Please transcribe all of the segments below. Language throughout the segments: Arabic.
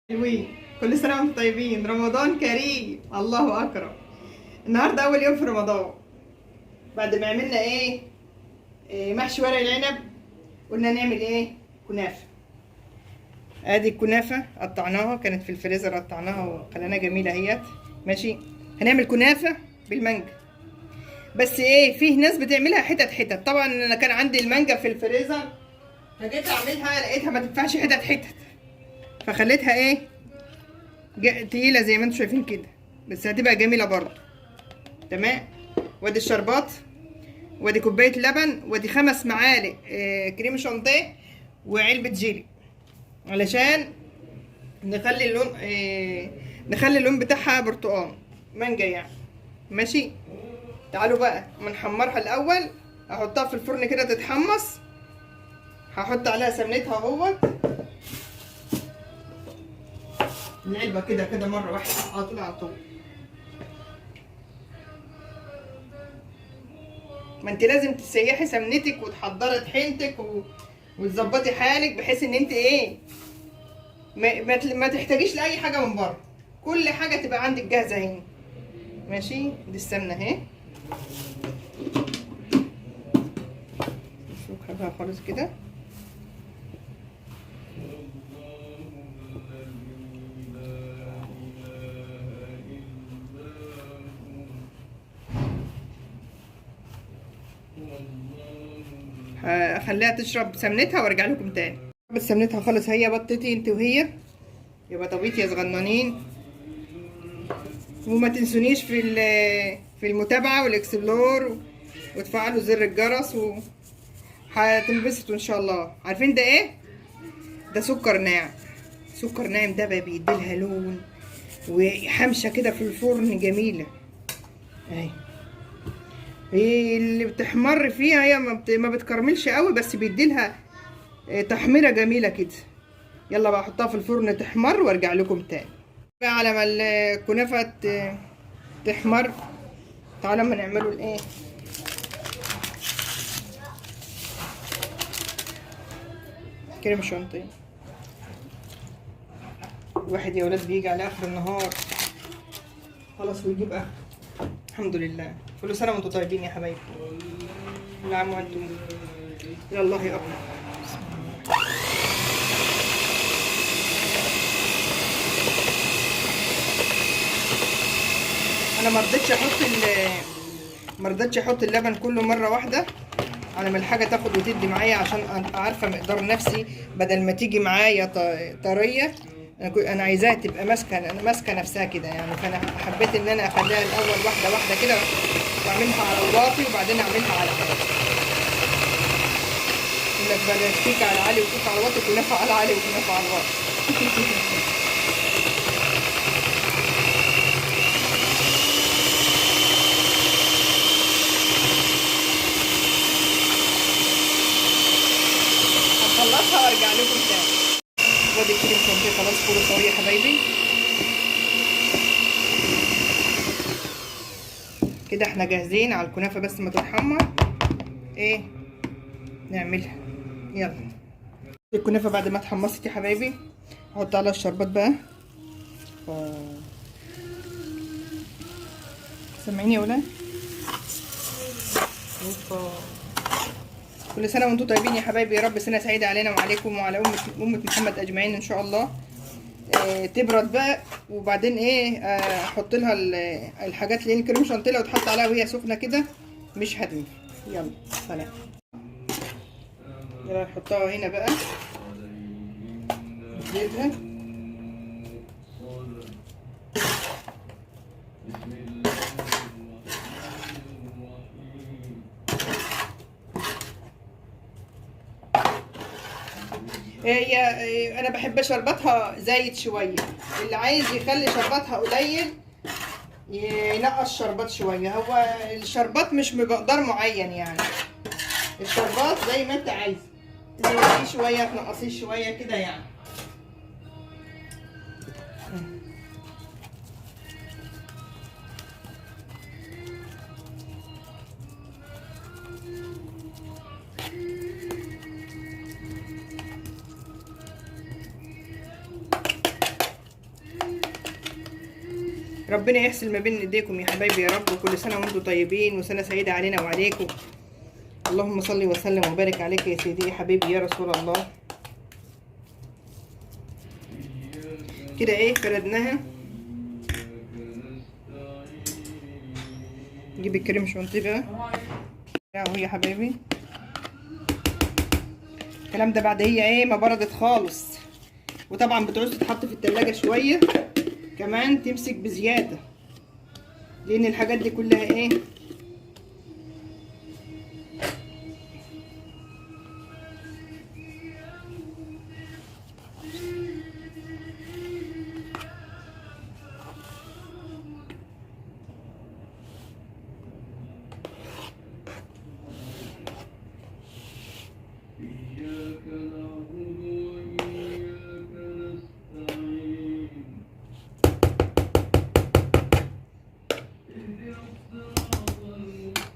حلوين. كل سنة وانتم طيبين، رمضان كريم، الله أكرم. النهاردة أول يوم في رمضان بعد ما عملنا محشي ورق العنب. قلنا نعمل كنافة. ادي الكنافة قطعناها، كانت في الفريزر قطعناها وخليناها جميلة اهيت. ماشي، هنعمل كنافة بالمانجا. بس فيه ناس بتعملها حتت حتت. طبعا انا كان عندي المانجا في الفريزر، فجيت اعملها لقيتها ما تنفعش حتت حتت، فخليتها تقيلة زي ما انتم شايفين كده، بس هتبقى جميلة برضه. تمام. وادي الشربات، وادي كوباية لبن، وادي 5 معالق كريم شانتيه، وعلبة جيلي، علشان نخلي اللون بتاعها برتقان مانجا يعني. ماشي. تعالوا بقى ما نحمرها الاول. احطها في الفرن كده تتحمص. هحط عليها سمنتها اهوت، العلبة كده كده مرة واحدة على طول على طول. ما انت لازم تسيحي سمنتك وتحضري طحينتك وتظبطي حالك بحيث ان انت ما تحتاجيش لاي حاجه من بره، كل حاجه تبقى عندك جاهزه هنا. ماشي. دي السمنه اهي، نسلقها بقى خالص كده. هخليها تشرب سمنتها وارجع لكم تاني. بس سمنتها خالص، هي بطتي انت وهي، يبقى طبيت يا صغننين. وما تنسونيش في المتابعه والاكسبلور، وتفعلوا زر الجرس، هتنبسطوا ان شاء الله. عارفين ده ده سكر ناعم. سكر ناعم ده بقى بيديلها لون وحمشه كده في الفرن جميله اهي. اللي بتحمر فيها هي ما بتكرملش قوي، بس بيديلها تحميره جميله كده. يلا بقى احطها في الفرن تحمر وارجع لكم تاني بقى على ما الكنافه تحمر. تعالوا اما نعمله كريم شانتيه. الواحد يا ولاد بيجي على اخر النهار خلاص ويجيب اخر. الحمد لله. كل سنه وانتم طيبين يا حبايبي. كل عام وانتم. يا الله يا اكبر. انا ما رضيتش احط اللبن كله مره واحده، على ما الحاجه تاخد وتدي معايا، عشان ابقى عارفه مقدار نفسي، بدل ما تيجي معايا طريه. انا عايزاها تبقى ماسكه نفسها كده يعني. فانا حبيت ان انا اخليها الاول واحده واحده كده، واعملها على الواطي وبعدين اعملها على العالي. يقول لك بدل كيك على العالي وكيك على الواطي، كنافه على العالي وكنافه على الواطي. هخلصها وارجع لكم تاني. وادي الكريم شانتيه خلاص كله سوا يا حبايبي. كده احنا جاهزين على الكنافه، بس ما تتحمر نعملها. يلا. الكنافه بعد ما اتحمصت يا حبايبي، احط على الشربات بقى. سامعيني يا ولاد؟ كل سنه وانتم طيبين يا حبايبي. يا رب سنه سعيده علينا وعليكم وعلى امه محمد اجمعين ان شاء الله. تبرد بقى وبعدين احط لها الحاجات اللي الكريم شانتيه لو اتحط عليها وهي سخنه كده مش هتنفع. يلا سلام. يلا نحطها هنا بقى، نفردها. انا بحب شربتها زايد شويه. اللي عايز يخلي شربتها قليل ينقص شربات شويه. هو الشربات مش بمقدار معين يعني، الشربات زي ما انت عايز، تزوديه شويه تنقصيه شويه كده يعني. ربنا يحسن ما بين ايديكم يا حبايبي يا رب، وكل سنه وانتم طيبين وسنه سعيده علينا وعليكم. اللهم صل وسلم وبارك عليك يا سيدي يا حبيبي يا رسول الله. كده ايه فردناها. نجيب الكريم شونتي بقى اهو يا حبايبي. الكلام ده بعد هي ايه ما بردت خالص، وطبعا بتعوز تتحط في التلاجة شويه كمان تمسك بزياده، لان الحاجات دي كلها ايه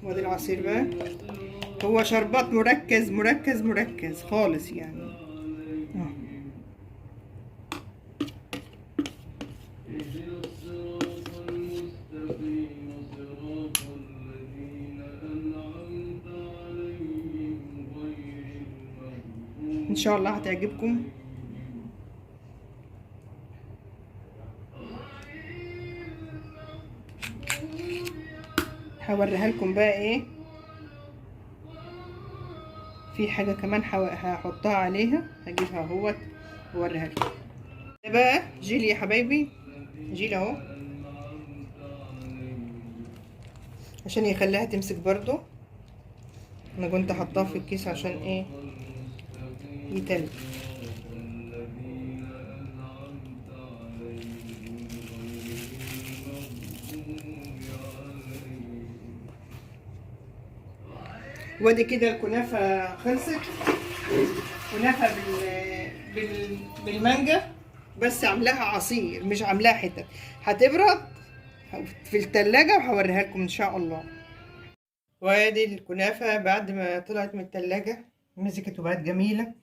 وادي العصير بقى. هو شربات مركز مركز مركز خالص يعني. ان شاء الله هتعجبكم. هوريها لكم بقى ايه، في حاجه كمان هحطها عليها، هجيبها اهوت واوريها لكم. ده بقى جيلي يا حبايبي، جيلي اهو عشان يخليها تمسك برضو. انا كنت حطاه في الكيس عشان ايه يتلج. وادي كده الكنافه خلصت. كنافه بالمانجا، بس عاملاها عصير مش عاملاها حتت. هتبرد في التلاجة وهوريها لكم ان شاء الله. وادي الكنافه بعد ما طلعت من التلاجة مسكت وبقت جميله.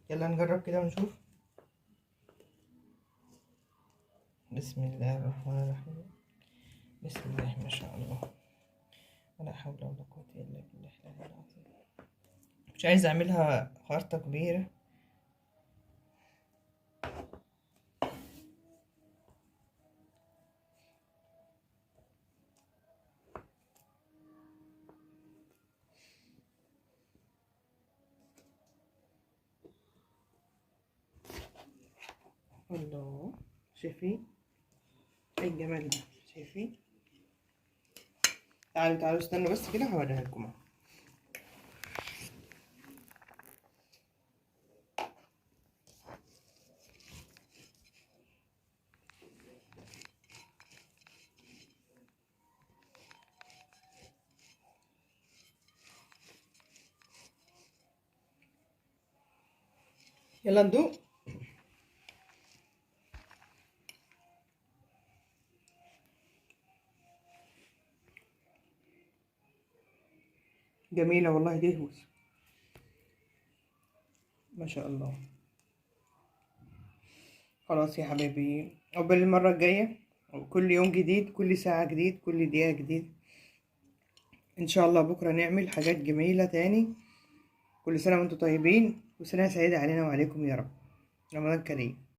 يلا نجرب كده ونشوف. بسم الله الرحمن الرحيم. بسم الله ما شاء الله، ولا حول ولا قوة إلا بالله العظيم. مش عايزة أعملها خرطة كبيرة. الله، شايفين ايه الجمال ده؟ شايفين؟ تعالوا تعالوا استنوا بس كده هوريها لكم اهو. يلا ندوق. جميلة والله دهوس ما شاء الله. خلاص يا حبايبي، عقبال المرة الجاية، كل يوم جديد، كل ساعة جديد، كل دقيقة جديد ان شاء الله. بكرة نعمل حاجات جميلة تاني. كل سنة وانتم طيبين وسنة سعيدة علينا وعليكم يا رب. رمضان كريم.